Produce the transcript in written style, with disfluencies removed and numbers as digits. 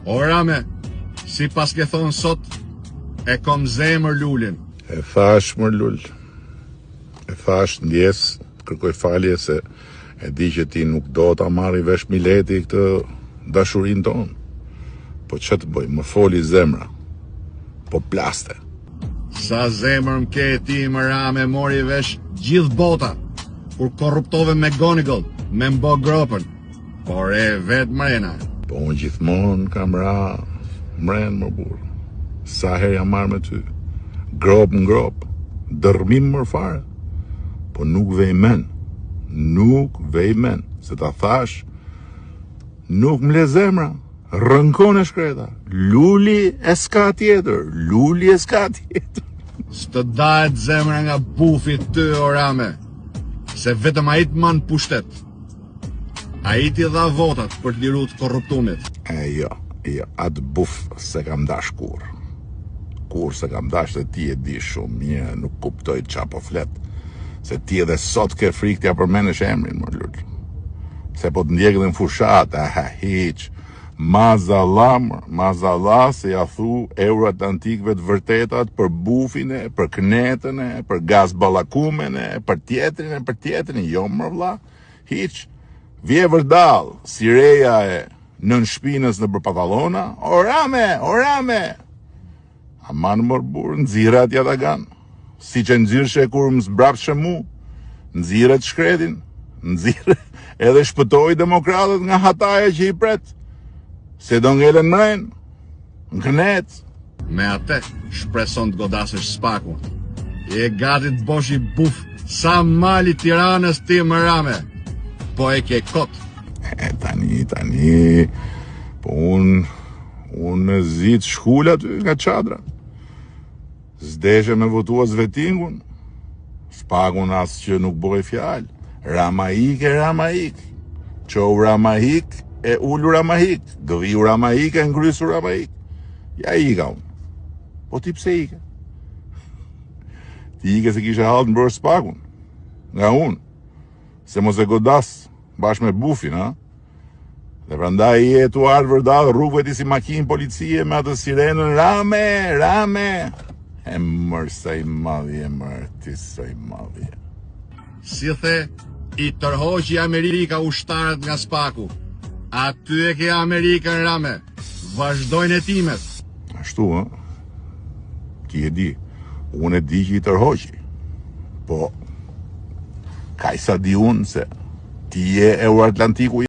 O Rame, si pas ke thonë sot, e kom zemër Lulin. E thash mër Lull, e thash ndjes, kërkoj falje se e di që ti nuk do ta marri vesh Mileti këtë dashurin tonë. Po që të bëj, më foli zemra, po plaste. Sa zemër më ke ti më Rame mori vesh gjithë bota, kur korruptove me Gonigal, me mbo gropën, por e vetë mrena. Po unë gjithmonë kam ra mren më burë. Sa herë jam marrë me ty, grop në grop, dërmim më fare, po nuk vej men, se ta thash, nuk më le zemra, rënkon e shkreta, Luli e s'ka tjetër. S'të dahet zemra nga bufi ty o Rame, se vetëm ai të man pushtet. Ai t'i dha votat për të liru të korruptumit. Jo, atë buf se kam dash kur. Kur se kam dash dhe ti e di shumë mirë, nuk kuptoj qa po flet. Se ti edhe sot ke frikë t'ja përmenesh emrin, më Lull. Se po të ndjekë dhe në fushat, hiq. Mazalla se ja thu Euroatlantikëve të vërtetat për bufin e, për knetën e, për gaz ballakumen e, për tjetrin, jo më vlla, hiq. Vje vërdal, si reja e nën shpinës në për patalona, o Rame! Aman mër burë, nëzire atja ta ganë. Si që nëzirëshe kur më zbrapshe mu, nëzire të shkretin, nëzire edhe shpëtoj demokratët nga hataja që i pret, se do ngelen mren, në kënet. Me atë, shpreson të godasësh Spakun. E gati të bosh i buf sa mali Tiranës ti më Rame. Po e ke kot. Tani, po unë zit shkullat nga qadra. Zdeshe me votua Zvetingun, Spakun asë që nuk boj fjal. Ramahik. Qo Ramahik e ullu Ramahik. Gëviu Ramahik e ngrysu Ramahik. Ja ika unë. Po ti pse ike? Ti ike se kishe halë në bërë Spakun. Nga unë. Se mos e godas bashkë me bufin, ha? Dhe prandaj i e tu ardë vërdalë rrugëve ti si makinë policie me atë sirenën Rame. E mërë sa i madhje, Si the, i tërhoqi Amerika ushtarët nga Spaku. Aty e ke Amerikën Rame. Vazhdojnë hetimet. Ashtu, ha? Ti e di, unë e di që i tërhoqi. Po, kaj sa di unë se ti je Euroatlantiku